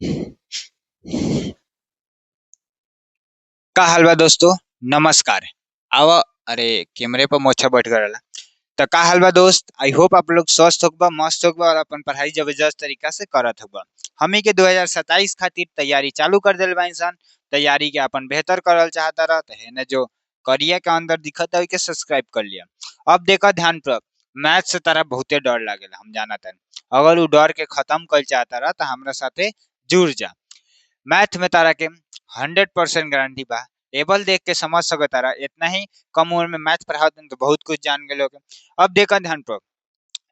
का हाल बा दोस्तों। नमस्कार। आवा। अरे कैमरे पर मोछा बैठ गया। तो का हाल बा दोस्त, आई होप आप लोग स्वस्थ होगा, मस्त होगा और अपन पढ़ाई जबरदस्त तरीका से करत होगा। हमी के 2027 खातिर तैयारी चालू कर दिल बा इंसान। तैयारी के अपन बेहतर करल चाहता रहा तो है ना, जो करिया के अंदर दिखत है के सब्सक्राइब कर लिया। अब देखा ध्यान पर, मैथ से तारा बहुते डर लागेला, हम जाना था। अगर वो डर के खत्म कर चाहता रहा तो हमरा साथे जुड़ जा। मैथ में तारा के 100% गारंटी बा। टेबल देख के समझ सको तारा, इतना ही कम उम्र में मैथ पढ़ाते हैं तो बहुत कुछ जान गए लोग। अब देखा ध्यान पर,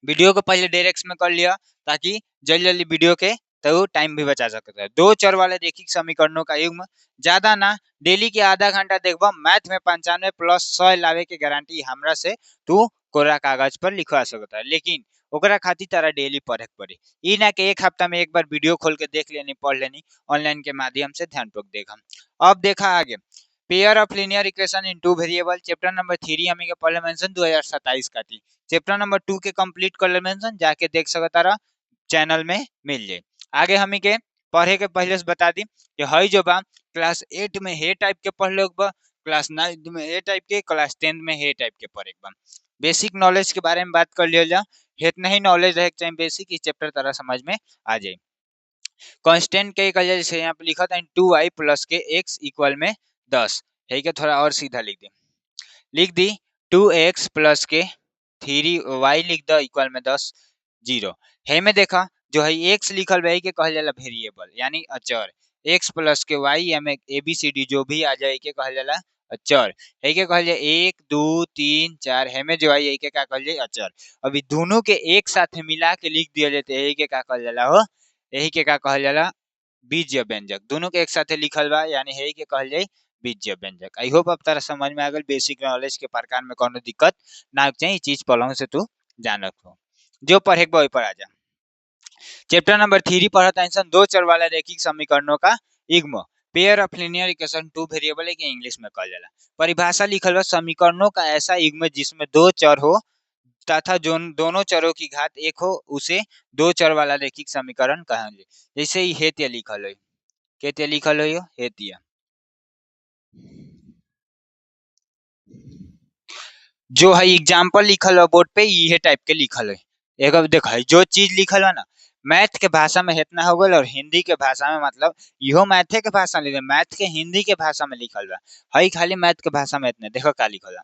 वीडियो को पहले डायरेक्ट में कर लिया ताकि जल्दी जल्दी वीडियो के तो टाइम भी बचा सकता है। दो चर वाले रैखिक समीकरणों का युग्म ज्यादा ना, डेली के आधा घंटा देखबा मैथ में 95 प्लस 100 लावे के गारंटी हमरा से तू कोरा कागज पर लिखवा सकता है। लेकिन ओकरा खातिर तारा डेली पढ़े के पड़ी। ई ना कि एक हफ्ता में एक बार वीडियो खोल के देख लेनी, पढ़ लेनी, ऑनलाइन के माध्यम से ध्यानपूर्वक देखा। अब देखा आगे, pair of linear equation in two variable chapter number 3 हमी के पहले मेंशन 2027 का थी। चैप्टर नंबर 2 के कंप्लीट कर ले मेंशन, जाके देख सकता रहा, चैनल में मिल जाए। आगे हमी के पढ़े के पहले से बता दी कि हई जो बा क्लास 8 में हे टाइप के पढ़ लोग बा, क्लास 9 में हे टाइप के, क्लास 10 में हे टाइप के पढ़े बा। बेसिक नॉलेज के बारे में बात कर लिया जा, इतना ही नॉलेज रहे चाहिए बेसिक, इस चैप्टर तरह समझ में आ जाए। कांस्टेंट के कह जैसे यहाँ पे लिखा था 2y प्लस के x इक्वल में 10 है के, थोड़ा और सीधा लिख दी 2x प्लस के 3y लिख द इक्वल में 10 जीरो है में देखा जो है x लिखल है के कहल जाला वेरिएबल यानी अचर। x प्लस के y या में ABCD जो भी आ जाए के कहल जाला अचर है के कहल जाए 1 2 3 4 है में जो है के का कहल जाए अचर। अभी दोनों के एक साथ मिला के लिख दिया जाते है के का कहल जाला हो, यही के का कहल जाला बीजीय व्यंजक। दोनों के एक साथ लिखल बा यानी है के कहल जाए बीजीय व्यंजक। आई होप अब तारा समझ में आ गल। बेसिक नॉलेज के प्रकार में कोनो दिक्कत ना चाहिए, चीज पढ़ाऊं से तू जानत हो। जो पढ़े के वही पर आ जा। चैप्टर नंबर 3 पढ़ता इंसान दो चर वाले रैखिक समीकरणों का युग्म, pair of linear equation two variable के इंग्लिश में कहल जाला। परिभाषा लिखल बा समीकरणों का ऐसा युग्म जिसमें दो चर हो तथा जो दोनों चरों की घात एक हो उसे दो चर वाला रैखिक समीकरण कहेंगे। जैसे ही हेत्य लिखल है, केत्य लिखल है हेत्य। जो है एग्जाम्पल लिखल है बोर्ड पे ये टाइप के लिखल है। एक देखो जो चीज लिखल है ना, मैथ के भाषा में इतना हो गल और हिंदी के भाषा में मतलब इहो मैथे के भाषा में, मैथ के हिंदी के भाषा में लिखल बा। हई खाली मैथ के भाषा में इतने देखो का लिखल है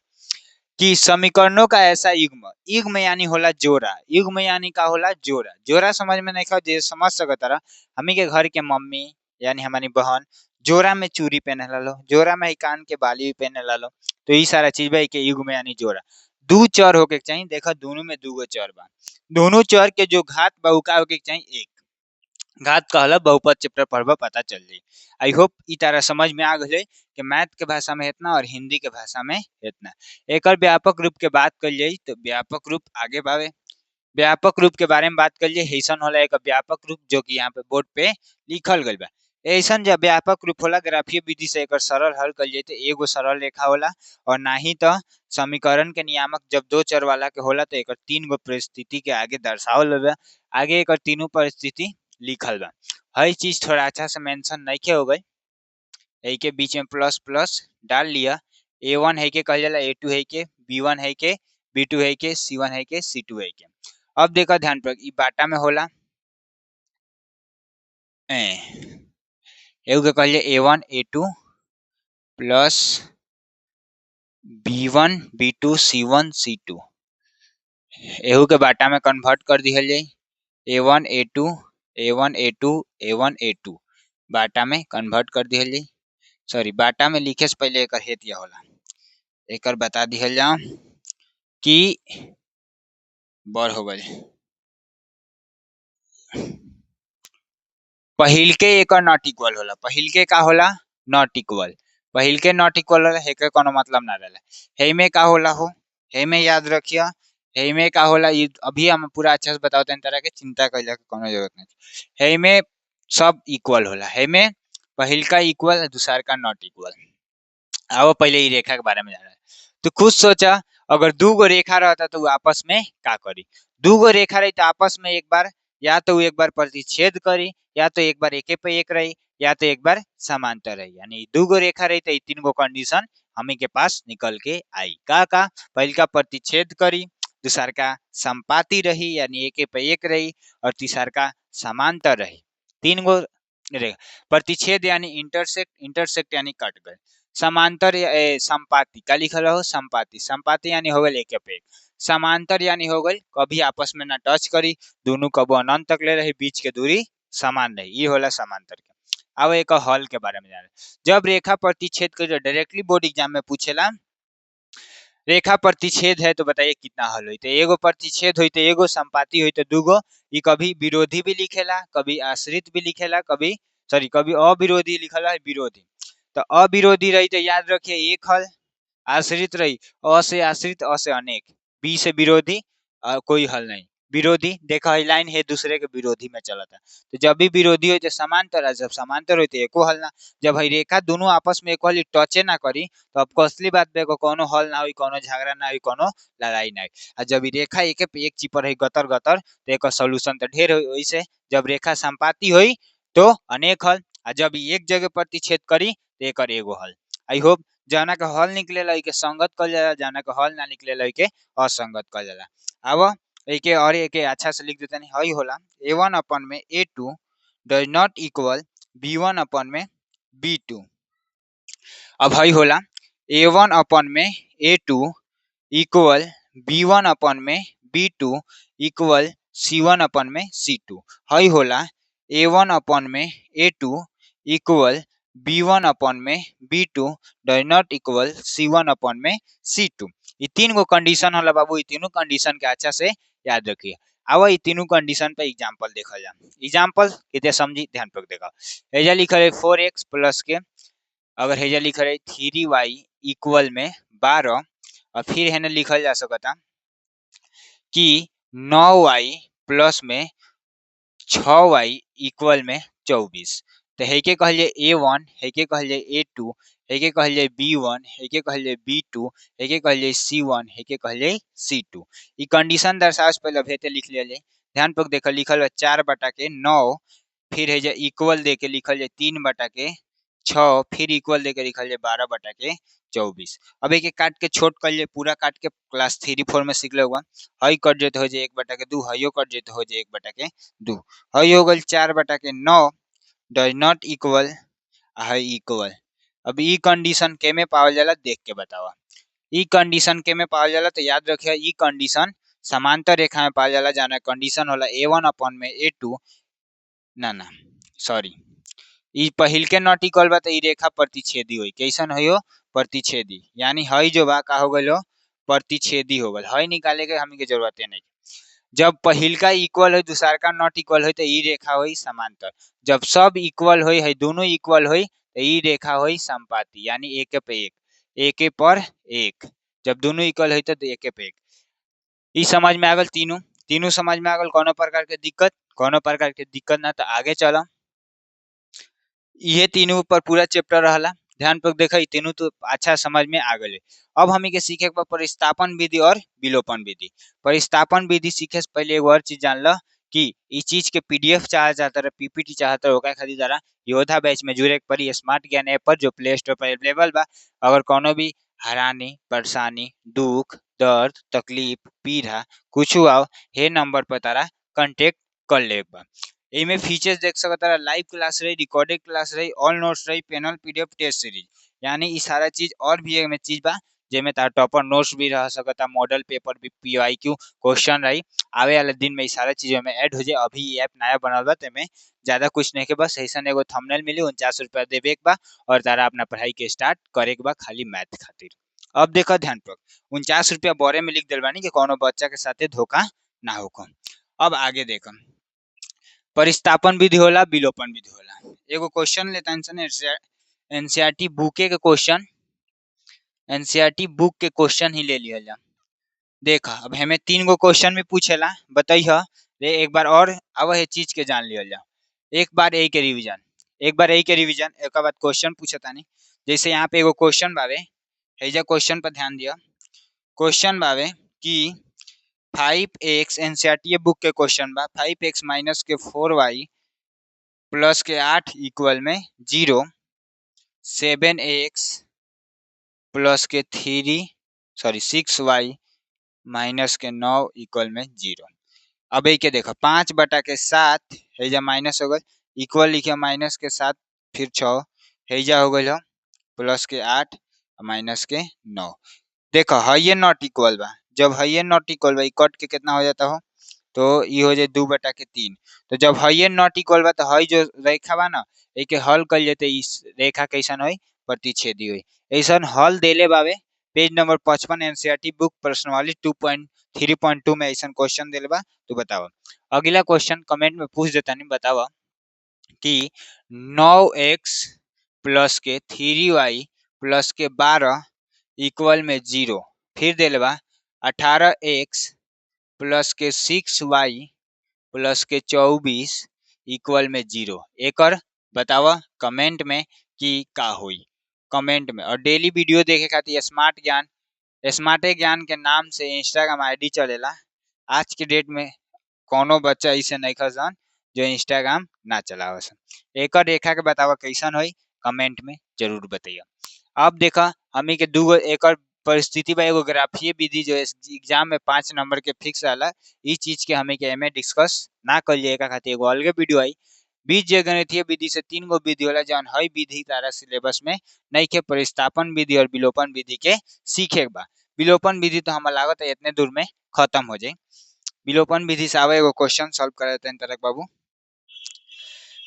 कि समीकरणों का ऐसा युग्म, युग्म यानी होला जोड़ा, युग्म यानी का होला जोड़ा। जोड़ा समझ में नहीं खा जे समझ सकत रहा, हमी के घर के मम्मी यानी हमारी बहन जोड़ा में चूड़ी पहने ला लो, जोड़ा में कान के बाली भी पहने ला लो, तो ये सारा चीज भाई के युग्म यानी जोड़ा। दू चर होके चाहिए, देखा दोनों में दूगो चर बा, दोनों चर के जो घात बा उ का होके चाहिए एक। घात कहला बहुपद चैप्टर पढ़बा पता चल जाई। आई होप ई तारा समझ में आ गए कि मैथ के भाषा में इतना और हिंदी के भाषा में इतना। एक व्यापक रूप के बात कर जाए तो व्यापक रूप आगे बावे। व्यापक रूप के बारे में बात कर लिए, ऐसा होला एक व्यापक रूप जो कि यहाँ पे बोर्ड पे लिखल गई बा। ऐसा जब व्यापक रूप होला ग्राफीय विधि से एक सरल हल कर जाए तो एगो सरल रेखा होला, और ना ही तो समीकरण के नियामक जब दो चर वाला के होला तो एक तीन गो परिस्थिति के आगे दर्शावल बा, आगे एक तीनों परिस्थिति लिखल बा। हर चीज थोड़ा अच्छा से मेंशन नहीं हो गई, ए के बीच में प्लस प्लस डाल लिया। A1 है के कहल जाला, A2 है के, B1 है के, B2 है के, C1 है के, C2 है के। अब देखा ध्यान पर ई बाटा में होला एगो के कहल जाए A1 A2 plus B1 B2 C1 C2, एहू के बाटा में कन्वर्ट कर दिहल जाए A1 A2 A1 A2 A1 A2 बाटा में कन्वर्ट कर दिहल जाए। सॉरी बाटा में लिखे से पहले एक हेतिया होला, एक बता दिहल जाओ कि बड़ हो गए पहिल के एक नॉट इक्वल होला। पहिल के का होला नॉट इक्वल, पहिल के नॉट इक्वल होला, हेके कोनो मतलब ना रहला। हे में का होला हो, हे में याद रखिया, हे में का होला ये अभी हम पूरा अच्छा से बताओ तन तरह के चिंता कइला के कोनो जरूरत नहीं। हे में सब इक्वल होला, हे में पहिल का इक्वल दूसर का नॉट इक्वल। आओ पहले ही रेखा के बारे में जाना है तो खुद सोचा, अगर दू गो रेखा रहता तो आपस में का करी। दू गो रेखा रही तो आपस में एक बार या तो एक बार प्रतिच्छेद करी, या तो एक बार एके पे एक रही, या तो एक बार समांतर रही। यानी दू गो रेखा रही तो तीन गो कंडीशन हमी के पास निकल के आई। का पहल का प्रतिच्छेद करी, दूसर का संपाती रही यानी एके पे एक रही, और तीसर का समांतर रही। तीन गो रेखा। प्रतिच्छेद यानी इंटरसेक्ट, इंटरसेक्ट यानी कट गए। समांतर संपाती का लिखल हो, संपाती, संपाती यानी हो गए एके पे एक। समांतर यानी हो गई कभी आपस में ना टच करी, दोनों कबो अनंत तक ले रही, बीच के दूरी समान रही, ये होला समांतर के। अब एक हल के बारे में जाने। जब रेखा प्रतिच्छेद कर डायरेक्टली बोर्ड एग्जाम में पूछेला, रेखा प्रतिच्छेद है तो बताइए कितना हल हुई। तो एगो प्रतिच्छेद हुई तो एगो, संपाती हुई तो दूगो। ये कभी विरोधी भी लिखेला, कभी आश्रित भी लिखेला, कभी कभी अविरोधी लिखला है, विरोधी। तो अविरोधी रही तो याद रखिए एक हल। आश्रित रही अ से आश्रित, अ से अनेक, बी से विरोधी, कोई हल नहीं। विरोधी देखा लाइन है दूसरे के विरोधी में चला था। तो जब भी विरोधी हो तो समांतर, जब समांतर हो तो एको हल ना। जब हई रेखा दोनों आपस में एको हल टचे ना करी तो आपको असली बात पे कोनो हल ना हुई, कोनो झगड़ा ना हुई, कोनो लड़ाई ना हुई। और जब रेखा एक पे एक चिपर है गतर गतर तो एक सोल्यूशन तो ढेर हुई। वैसे जब रेखा संपाती हुई तो अनेक हल, और जब एक जगह प्रतिच्छेद करी तो एक एगो हल। आई होप जाना के हल निकलेला के संगत कल जाला, जाना के हल ना निकलेला के असंगत कल जाला। अब एके और एके अच्छा से लिख देते नहीं। हई होला a1 अपन में a2 डज नॉट इक्वल b1 अपन में b2। अब हई होला a1 अपन में a2 इक्वल b1 अपन में b2 इक्वल c1 अपन में c2। हई होला a1 अपन में a2 इक्वल b1 अपन में b2 डज नॉट इक्वल c1 अपन में c2। ये तीन गो कंडीशन होला बाबू, ये तीनों कंडीशन के अच्छा से याद रखिए। अब ये तीनों कंडीशन पे एग्जांपल देखल जा। एग्जांपल कितने समझी ध्यान पर देखा। हेजा लिखल है 4x प्लस के, अगर हेजा लिखल है 3y इक्वल में 12, और फिर है लिखल जा सकता कि 9y प्लस में 6y इक्वल में 24। तो है के कहल जाए a1, है के कहल जाए a2, है के कहल जाए b1, है के कहल जाए b2, है के कहल जाए c1, है के कहल जाए c2। ई कंडीशन दर्शावे से पहले भेते लिख लिया जाए। ध्यान पर देखो लिखल है 4/9, फिर है जाए इक्वल दे के लिखल जाए 3/6, फिर इक्वल दे के लिखल जाए 12/24। अब एक काट के छोट कर जाए, पूरा काट के क्लास 3-4 में सीख हुआ। हई कट जेते हो जाए 1/2, हइयो कट जेते हो जाए 1/2। हई हो गल 4/9 डज नॉट इक्वल, हई इक्वल। अब ई कंडीशन के में पावल जाला देख के बतावा। ई कंडीशन के में पावल जाला तो याद रखिए ई कंडीशन समांतर रेखा में पावल जाला, जाना कंडीशन होला a1 अपन में a2, ना ना सॉरी, ई पहिल के नॉट इक्वल बा तो ई रेखा प्रतिच्छेदी हुई। कैसन हो? प्रतिच्छेदी। यानी हई जो बा का हो गलो प्रतिच्छेदी हो गल। हई निकाले के हमें के जरूरत नहीं। जब पहिल का इक्वल हो दूसर का नॉट इक्वल हो तो ई रेखा हुई समांतर। जब सब इक्वल हो है दोनों इक्वल हो तो ई रेखा हुई संपाती, यानी एक पे एक, एक पर एक। जब दोनों इक्वल हो तो एक पे एक। ई समझ में आगल तीनों, तीनों समझ में आगल। कोनो प्रकार के दिक्कत, कोनो प्रकार के दिक्कत ना तो आगे चलो। ये तीनों पर पूरा चैप्टर रहला, ध्यान पर देखा तीनों तो अच्छा समझ में आ गए। अब हमी के सीखे के परिस्थापन विधि और विलोपन विधि। परिस्थापन विधि सीखे से पहले एगो और चीज जान लो कि इस चीज के पीडीएफ चाह जाता रहे, पीपीटी चाहता रहे, खातिर जरा योद्धा बैच में जुड़े के पड़ी स्मार्ट ज्ञान ऐप पर, जो प्ले स्टोर पर अवेलेबल बा। अगर कोनो भी हैरानी, परेशानी, दुख, दर्द, तकलीफ, पीड़ा कुछ आओ हे नंबर पर तारा कांटेक्ट कर ले बा। इमे फीचर्स देख सकता है, लाइव क्लास रही, रिकॉर्डेड क्लास रही, ऑल नोट्स रही, पैनल पीडीएफ टेस्ट सीरीज। यानी ये सारा चीज और भी एक में चीज बा जेमे तार टॉपर नोट्स भी रह सकता, मॉडल पेपर भी, पीवाईक्यू क्वेश्चन रही। आवे वाले दिन में ये सारा चीजों में ऐड हो जाए। अभी ये ऐप नया बनल बा तेमे ज्यादा कुछ नहीं के, बस ऐसा एगो थंबनेल मिली, 49 रुपया देवे के बा और तारा अपना पढ़ाई के स्टार्ट करे के बा खाली मैथ खातिर। अब देखो ध्यान पर 49 रुपया बोरे में लिख दिल बानी कि कोनो बच्चा के साथे धोखा ना होको। अब आगे देखो परिस्थापन विधि होला, विलोपन विधि होला। एगो क्वेश्चन लेता एनसीईआरटी बुक के क्वेश्चन, एनसीईआरटी बुक के क्वेश्चन ही ले लिया जा। देखा अब हमें 3 गो क्वेश्चन में पूछेला, बताइए रे एक बार और अब ये चीज के जान लिया जा। एक बार ए के रिवीजन, एक बार ए के रिवीजन, एक बाद क्वेश्चन पूछता नहीं। जैसे यहाँ पे एगो क्वेश्चन बावे, हेजा क्वेश्चन पर ध्यान दिया। क्वेश्चन बावे कि 5x एनसीईआरटी बुक के क्वेश्चन बा 5x माइनस के 4y प्लस के 8 इक्वल में 0, 7x प्लस के 6y माइनस के 9 इक्वल में 0। अब के देखो 5/7 हेजा माइनस हो गल, इक्वल लिखे माइनस के 7 फिर 6 हेजा हो गल प्लस के 8 माइनस के 9। देखो है ये नॉट इक्वल बा, जब है ये नॉट इक्वल बा कट के कितना हो जाता हो, तो ये हो जाए 2/3। तो जब है ये नॉट इक्वल बा तो है जो रेखा बा ना एके हल कर लेते, इस रेखा कैसन हुई प्रतिच्छेदी हुई। ऐसा हल देले बावे पेज नंबर 55 एनसीईआरटी बुक प्रश्नावली 2.3.2 में ऐसा क्वेश्चन देले बा। तो बताओ अगला क्वेश्चन कमेंट में पूछ देता नहीं, बताओ कि 9x प्लस के 3y प्लस के 12 इक्वल में 0, फिर देले बा 18x प्लस के 6y प्लस के 24 इक्वल में 0। एकर बतावा कमेंट में कि का होई, कमेंट में। और डेली वीडियो देखे खातिर स्मार्ट ज्ञान के नाम से इंस्टाग्राम आईडी चलेला। आज के डेट में कोनो बच्चा ऐसे नहीं खसन जो इंस्टाग्राम ना चलावसन। एकर रेखा के बतावा कैसन होई कमेंट में जरूर बताइए। अब देखा हमी के दूगो एकर परिस्थिति बा, एगो ग्राफीय विधि जो एग्जाम में 5 नंबर के फिक्स आला, इस चीज के हमें के एमे डिस्कस ना कर लिए खातिर एगो अलगे वीडियो आई। बीजगणितीय विधि से 3 गो विधि होला जौन हई विधि तारा सिलेबस में नहीं के परिस्थापन विधि और विलोपन विधि के सीखे बा। विलोपन विधि तो हमें लागत है इतने दूर में खत्म हो जाए। विलोपन विधि से आवे एगो क्वेश्चन सॉल्व करते हैं तरक बाबू।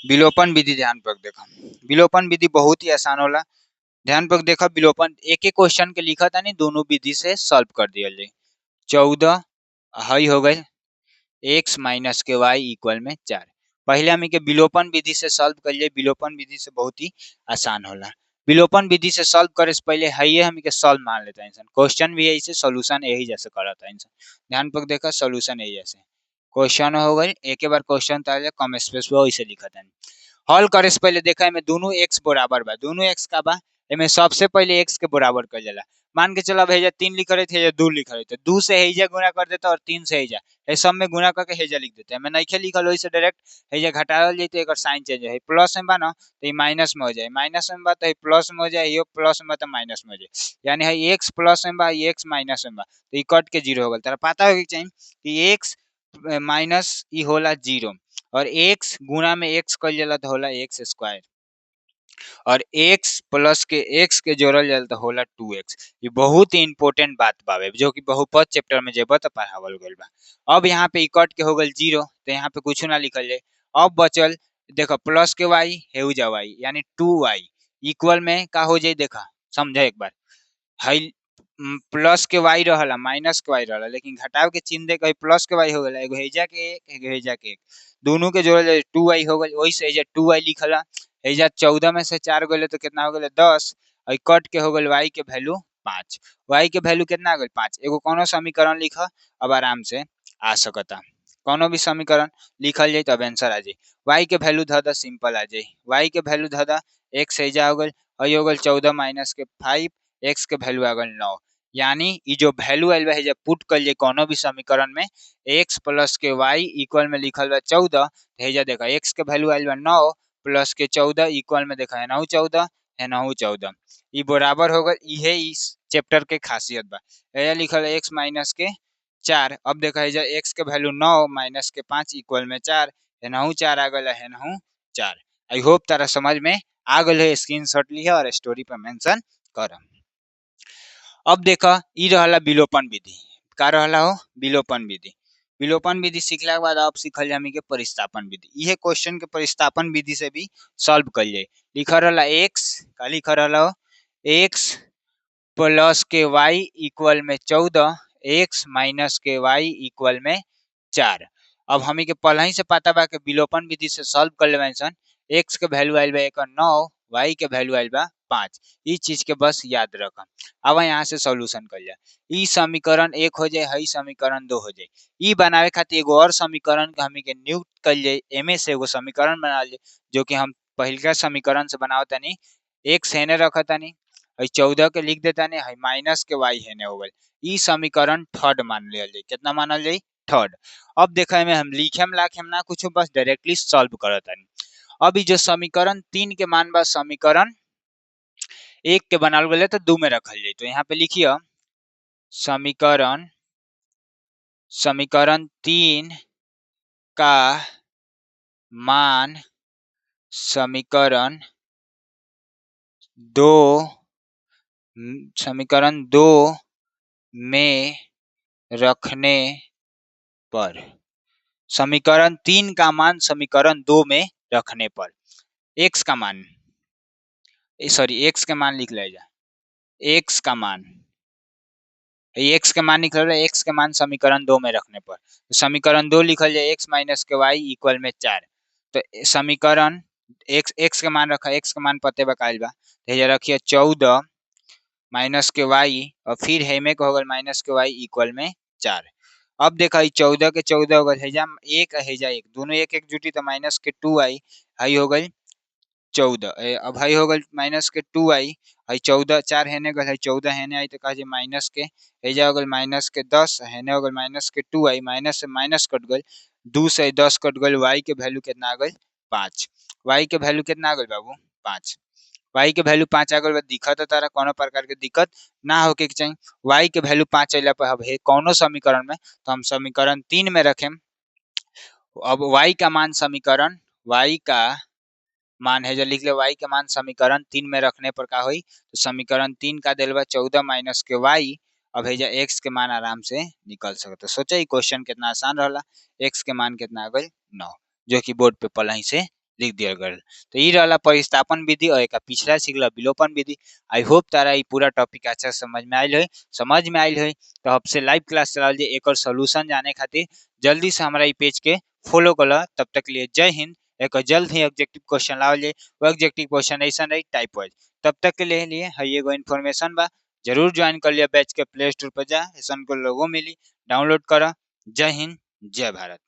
विलोपन विधि ध्यान पर देखो, विलोपन विधि बहुत ही आसान होला, ध्यान पर देखा। विलोपन एक एक क्वेश्चन के लिखा था नहीं, दोनों विधि से सॉल्व कर दिया जाए। 14 हई हो गई x माइनस के y इक्वल में 4। पहले हम के विलोपन विधि से सॉल्व कर लिए, विलोपन विधि से बहुत ही आसान होला। विलोपन विधि से सॉल्व करे से पहले है हम के सॉल्व मान लेता है, क्वेश्चन भी यही से सॉल्यूशन यही जैसे करता है। ध्यान पर देखा सॉल्यूशन यही जैसे क्वेश्चन हो गई, एक बार क्वेश्चन तो कम स्पेस वैसे लिखा था। हल करे से पहले देखा में दोनों x बराबर बा, दोनों x का बा एमे सबसे पहले x के बराबर कर जाला। मान के चलो हेजा 3 लिख रहे थे, 2 लिख रहे थे, 2 से हेजा गुणा कर देता और 3 से हेजा ए सब में गुणा करके हेजा लिख देते हैं। मैं नहीं लिखल वही से डायरेक्ट हेजा घटावल जाए एकर साइन चेंज है, प्लस में बा ना तो ये माइनस में हो जाए, माइनस में बा तो प्लस में हो जाए, ये प्लस में बा तो माइनस में हो जाए। यानी है x प्लस में बा ये x माइनस में बा तो ये कट के 0 हो गल। तारा पता होगा चाहिए कि x माइनस ई होला 0 और x गुणा में x कर जाला तो होला x स्क्वायर और x प्लस के x के जोड़ल जाला तो होला 2x। ये बहुत ही इंपॉर्टेंट बात बावे जो कि बहुपद चैप्टर में जेब तो पढ़ावल गइल बा। अब यहाँ पे कट के हो गल 0 तो यहाँ पे कुछ ना लिखल जाए। अब बचल देखो प्लस के y हेउ जा y यानी 2y इक्वल में का हो जाए, देखा समझा एक बार। हाई प्लस के y रहला माइनस के y रहला, लेकिन घटाव के चिन्ह देके प्लस के y हो गला, एगो हेजा के एक एगो हेजा के एक, दोनों के जोड़ल 2y हो गल, वही से हेजा 2y लिखला। हेजा 14 में से 4 गले तो कितना हो गले 10 और कट के हो गल y के वैल्यू 5। y के वैल्यू कितना आ गल 5। एगो कोनो समीकरण लिख अब आराम से आ सकता, कोनो भी समीकरण लिखल जाए तब आंसर आ जाए। y के वैल्यू ध सिंपल आ जाए, y के वैल्यू ध x हेजा हो गल और हो गल 14 माइनस के 5, x के वैल्यू आ गल 9। यानी ये जो वैल्यू आइल है जब पुट कर लिए कोनो भी समीकरण में x प्लस के y इक्वल में लिखल बा 14, हेजा देखा x के वैल्यू आइल बा 9 प्लस के 14 इक्वल में देखा है 14 है 14, ये बराबर हो गल। इहे इस चैप्टर के खासियत बा। हेजा लिखल है x माइनस के 4। अब देखा हेजा x के वैल्यू 9 माइनस के 5 इक्वल में 4 है 4 आ गल है 4। आई होप तारा समझ में आ गल है, स्क्रीनशॉट लिया और स्टोरी पर मेंशन कर। अब देखा ई रहला विलोपन विधि, का रहला हो विलोपन विधि। विलोपन विधि सीखला के बाद अब सीखल जामी के परिस्थापन विधि। यह क्वेश्चन के परिस्थापन विधि से भी सॉल्व कर जाए। लिखा रहला x का लिखा रहला हो x प्लस के y इक्वल में 14 x माइनस के y इक्वल में 4। अब हमी के पहले ही से पता बा के विलोपन विधि से सॉल्व कर लेबा इंसान, x के वैल्यू आइल बा 9 y के वैल्यू आइल बा 5। इस चीज के बस याद रखा। अब यहाँ से सॉल्यूशन कर जा, ई समीकरण 1 हो जाए, हई समीकरण 2 हो जाए। ई बनावे खातिर एगो और समीकरण के हमी के नियुक्त कर जाए, एमे से एगो समीकरण बना ले जो कि हम पहले समीकरण से बनावतानी। x हेने रखतानी है 14 के लिख देता नहीं है माइनस के वाई है हो गल। ई समीकरण थर्ड मान लिया जाए। कितना मानल जाए? थर्ड। अब देखा में हम लिखे लाखे ना कुछ बस डायरेक्टली सॉल्व करता नहीं। अब ई जो समीकरण 3 के मान बा समीकरण 1 के बनाल गए तो 2 में रखल जाए। तो यहाँ पे लिखिए समीकरण 3 का मान समीकरण 2 में रखने पर, समीकरण 3 का मान समीकरण 2 में रखने पर x का मान, सॉरी x के मान लिख ले जा, x का मान, x के मान निकल रहा है, x के मान समीकरण 2 में रखने पर तो समीकरण 2 लिखल जाए x माइनस के वाई इक्वल में 4। तो समीकरण x के मान रखा, x के मान पते बकाइल बा तो रखिए 14 माइनस के वाई और फिर हेमे को होगल माइनस के वाई इक्वल में 4। अब देखा 14 के 14 हो गए हेजा एक हेजा एक दोनों एक एक जुटी तो माइनस के 2 आई हाई हो गई 14। अब हाई हो गई माइनस के 2 आई हाई 14 4 हेने गल 14 हेने आई तो कहा माइनस के हेजा हो गल माइनस के 10 हेने हो गल माइनस के 2 आई माइनस से माइनस कट गल 2 से 10 कट गल वाई के वैल्यू कितना आ गई 5। वाई के वैल्यू कितना आ गई बाबू 5। वाई के वैल्यू 5 आ गई दिक्कत तारा कोनो प्रकार के दिक्कत ना होके के चाहिए। वाई के वैल्यू 5 अला पर अब है कोनो समीकरण में तो हम समीकरण 3 में रखें। अब वाई का मान समीकरण वाई का मान है जो लिख ले वाई के मान समीकरण 3 में रखने पर का हुई तो समीकरण 3 का दिलवा 14 माइनस के वाई। अब है जा x के मान आराम से निकल सकते। सोचा ही क्वेश्चन कितना आसान रहा। x के मान कितना आ गई 9 जो कि बोर्ड पे पहले ही से लिख दिया गया। तो ये रहा परिस्थापन विधि और एक पिछला सीखला विलोपन विधि। आई होप तारा ये पूरा टॉपिक अच्छा समझ में आयल है। समझ में आयल है तो आपसे लाइव क्लास चला जाए एक और सोल्यूशन जाने खातिर जल्दी से हमारा ये पेज के फॉलो कर। तब तक के लिए जय हिंद। एक जल्द ही ऑब्जेक्टिव क्वेश्चन लावल जाए वो ऑब्जेक्टिव क्वेश्चन ऐसा रही टाइप वाइज। तब तक के लिए है एगो इन्फॉर्मेशन बा जरूर ज्वाइन कर लिया बैच के प्ले स्टोर पर जा ऐसा को लोगो मिली डाउनलोड करा। जय हिंद जय भारत।